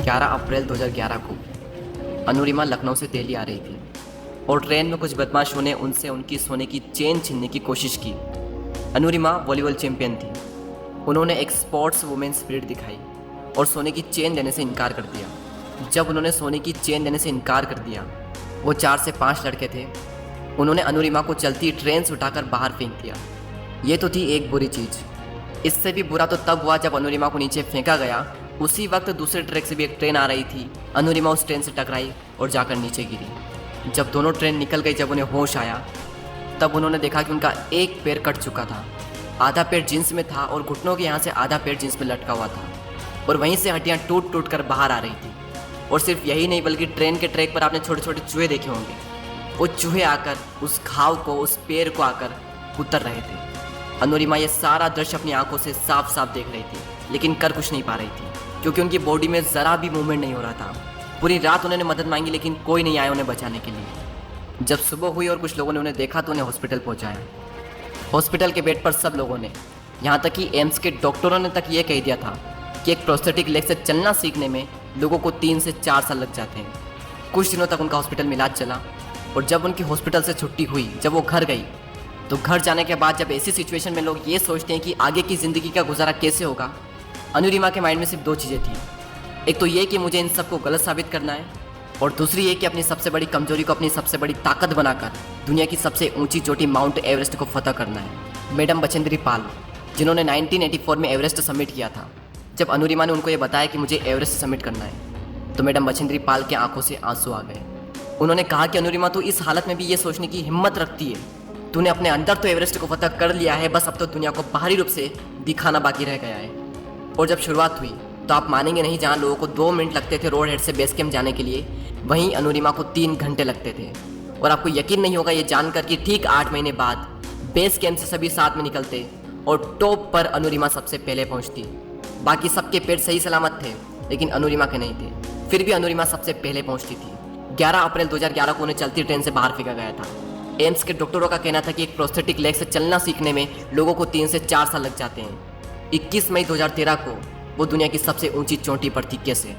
11 अप्रैल 2011 को अनुरिमा लखनऊ से दिल्ली आ रही थी और ट्रेन में कुछ बदमाशों ने उनसे उनकी सोने की चेन छीनने की कोशिश की। अनुरिमा वॉलीबॉल चैंपियन थी। उन्होंने एक स्पोर्ट्स वुमेन स्पिरिट दिखाई और सोने की चेन देने से इनकार कर दिया। जब उन्होंने सोने की चेन देने से इनकार कर दिया, वो 4 से 5 लड़के थे, उन्होंने अनुरिमा को चलती ट्रेन से उठाकर बाहर फेंक दिया। ये तो थी एक बुरी चीज़। इससे भी बुरा तो तब हुआ जब अनुरिमा को नीचे फेंका गया। उसी वक्त दूसरे ट्रैक से भी एक ट्रेन आ रही थी। अनुरिमा उस ट्रेन से टकराई और जाकर नीचे गिरी। जब दोनों ट्रेन निकल गई, जब उन्हें होश आया, तब उन्होंने देखा कि उनका एक पैर कट चुका था। आधा पैर जींस में था और घुटनों के यहाँ से आधा पैर जींस में लटका हुआ था और वहीं से हड्डियाँ टूट टूट कर बाहर आ रही थी। और सिर्फ यही नहीं, बल्कि ट्रेन के ट्रैक पर आपने छोटे छोटे चूहे देखे होंगे। वो चूहे आकर उस घाव को, उस पैर को आकर उतर रहे थे। अनुरिमा ये सारा दृश्य अपनी आंखों से साफ साफ देख रही थी, लेकिन कर कुछ नहीं पा रही थी क्योंकि उनकी बॉडी में ज़रा भी मूवमेंट नहीं हो रहा था। पूरी रात उन्होंने मदद मांगी, लेकिन कोई नहीं आया उन्हें बचाने के लिए। जब सुबह हुई और कुछ लोगों ने उन्हें देखा तो उन्हें हॉस्पिटल पहुंचाया। हॉस्पिटल के बेड पर सब लोगों ने, यहाँ तक कि एम्स के डॉक्टरों ने तक ये कह दिया था कि एक प्रोस्थेटिक लेग से चलना सीखने में लोगों को 3 से 4 साल लग जाते हैं। कुछ दिनों तक उनका हॉस्पिटल में इलाज चला और जब उनकी हॉस्पिटल से छुट्टी हुई, जब वो घर गई, तो घर जाने के बाद जब ऐसी सिचुएशन में लोग ये सोचते हैं कि आगे की ज़िंदगी का गुजारा कैसे होगा, अनुरिमा के माइंड में सिर्फ 2 चीज़ें थी। एक तो ये कि मुझे इन सबको गलत साबित करना है, और दूसरी ये कि अपनी सबसे बड़ी कमजोरी को अपनी सबसे बड़ी ताकत बनाकर दुनिया की सबसे ऊंची चोटी माउंट एवरेस्ट को फतह करना है। मैडम बचेंद्री पाल, जिन्होंने 1984 में एवरेस्ट सबमिट किया था, जब अनुरिमा ने उनको ये बताया कि मुझे एवरेस्ट सबमिट करना है, तो मैडम बचेंद्री पाल की आंखों से आंसू आ गए। उन्होंने कहा कि अनुरिमा, तो इस हालत में भी ये सोचने की हिम्मत रखती है, तूने अपने अंदर तो एवरेस्ट को फतह कर लिया है, बस अब तो दुनिया को बाहरी रूप से दिखाना बाकी रह गया है। और जब शुरुआत हुई तो आप मानेंगे नहीं, जहाँ लोगों को 2 मिनट लगते थे रोड हेड से बेस कैंप जाने के लिए, वहीं अनुरिमा को 3 घंटे लगते थे। और आपको यकीन नहीं होगा ये जानकर कि ठीक 8 महीने बाद बेस कैंप से सभी साथ में निकलते और टॉप पर अनुरिमा सबसे पहले पहुंचती। बाकी सबके पेट सही सलामत थे, लेकिन अनुरिमा के नहीं थे। फिर भी अनुरिमा सबसे पहले पहुंचती थी। 11 अप्रैल 2011 को उन्हें चलती ट्रेन से बाहर फेंका गया था। एम्स के डॉक्टरों का कहना था कि एक प्रोस्थेटिक लेग से चलना सीखने में लोगों को 3 से 4 साल लग जाते हैं। 21 मई 2013 को वो दुनिया की सबसे ऊंची चोटी पर थी। कैसे?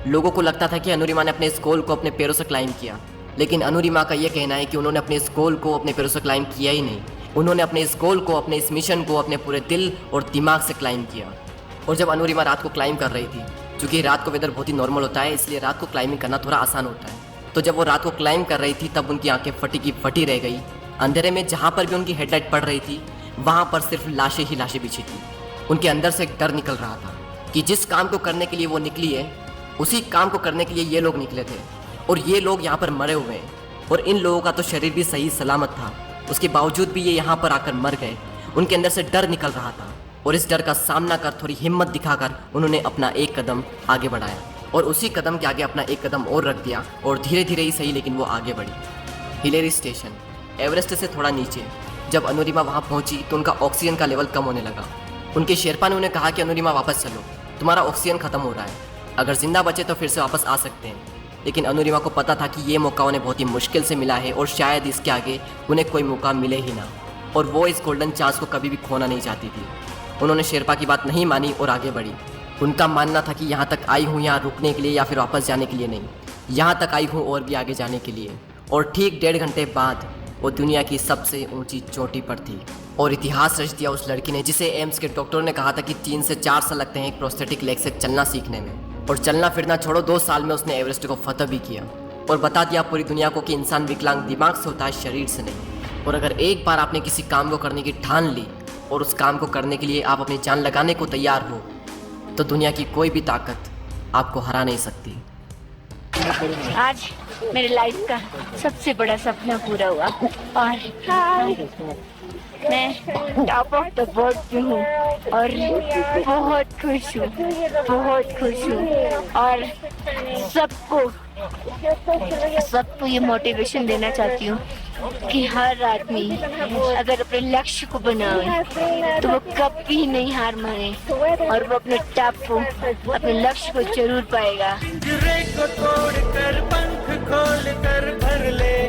लोगों को लगता था कि अनुरिमा ने अपने इस गोल को अपने पैरों से क्लाइंब किया, लेकिन अनुरिमा का यह कहना है कि उन्होंने अपने इस गोल को अपने पैरों से क्लाइंब किया ही नहीं। उन्होंने अपने इस गोल को, अपने इस मिशन को अपने पूरे दिल और दिमाग से क्लाइंब किया। और जब अनुरिमा रात को क्लाइंब कर रही थी, क्योंकि रात को वेदर बहुत ही नॉर्मल होता है, इसलिए रात को क्लाइंबिंग करना थोड़ा आसान होता है, तो जब वो रात को क्लाइंब कर रही थी तब उनकी आंखें फटी की फटी रह गई। अंधेरे में जहाँ पर भी उनकी हेडलाइट पड़ रही थी, वहाँ पर सिर्फ लाशें ही लाशें बिछी थी। उनके अंदर से एक डर निकल रहा था कि जिस काम को करने के लिए वो निकली है, उसी काम को करने के लिए ये लोग निकले थे और ये लोग यहाँ पर मरे हुए हैं। और इन लोगों का तो शरीर भी सही सलामत था, उसके बावजूद भी ये यहाँ पर आकर मर गए। उनके अंदर से डर निकल रहा था और इस डर का सामना कर, थोड़ी हिम्मत दिखाकर उन्होंने अपना एक कदम आगे बढ़ाया और उसी कदम के आगे अपना एक कदम और रख दिया और धीरे धीरे ही सही, लेकिन वो आगे बढ़ी। हिलेरी स्टेशन, एवरेस्ट से थोड़ा नीचे। जब अनुरिमा वहाँ पहुँची तो उनका ऑक्सीजन का लेवल कम होने लगा। उनके शेरपा ने उन्हें कहा कि अनुरिमा वापस चलो, तुम्हारा ऑक्सीजन खत्म हो रहा है, अगर जिंदा बचे तो फिर से वापस आ सकते हैं। लेकिन अनुरिमा को पता था कि ये मौका उन्हें बहुत ही मुश्किल से मिला है और शायद इसके आगे उन्हें कोई मौका मिले ही ना, और वो इस गोल्डन चांस को कभी भी खोना नहीं चाहती थी। उन्होंने शेरपा की बात नहीं मानी और आगे बढ़ी। उनका मानना था कि यहाँ तक आई हूँ यहाँ रुकने के लिए या फिर वापस जाने के लिए नहीं, यहाँ तक आई हूँ और भी आगे जाने के लिए। और ठीक 1.5 घंटे बाद वो दुनिया की सबसे ऊंची चोटी पर थी और इतिहास रच दिया उस लड़की ने, जिसे एम्स के डॉक्टरों ने कहा था कि 3 से 4 साल लगते हैं एक प्रोस्थेटिक लेग से चलना सीखने में। और चलना फिरना छोड़ो, 2 साल में उसने एवरेस्ट को फतह भी किया और बता दिया पूरी दुनिया को कि इंसान विकलांग दिमाग से होता है, शरीर से नहीं। और अगर एक बार आपने किसी काम को करने की ठान ली और उस काम को करने के लिए आप अपनी जान लगाने को तैयार हो, तो दुनिया की कोई भी ताकत आपको हरा नहीं सकती। आज मेरे लाइफ का सबसे बड़ा सपना पूरा हुआ और मैं टॉप ऑफ द वर्ल्ड पे हूँ और बहुत खुश हूँ, बहुत खुश हूँ। और सबको ये मोटिवेशन देना चाहती हूँ कि हर आदमी अगर अपने लक्ष्य को बनाए तो वो कभी नहीं हार माने और वो अपने टॉप को, अपने लक्ष्य को जरूर पाएगा। को तोड़ कर पंख खोल कर भर ले।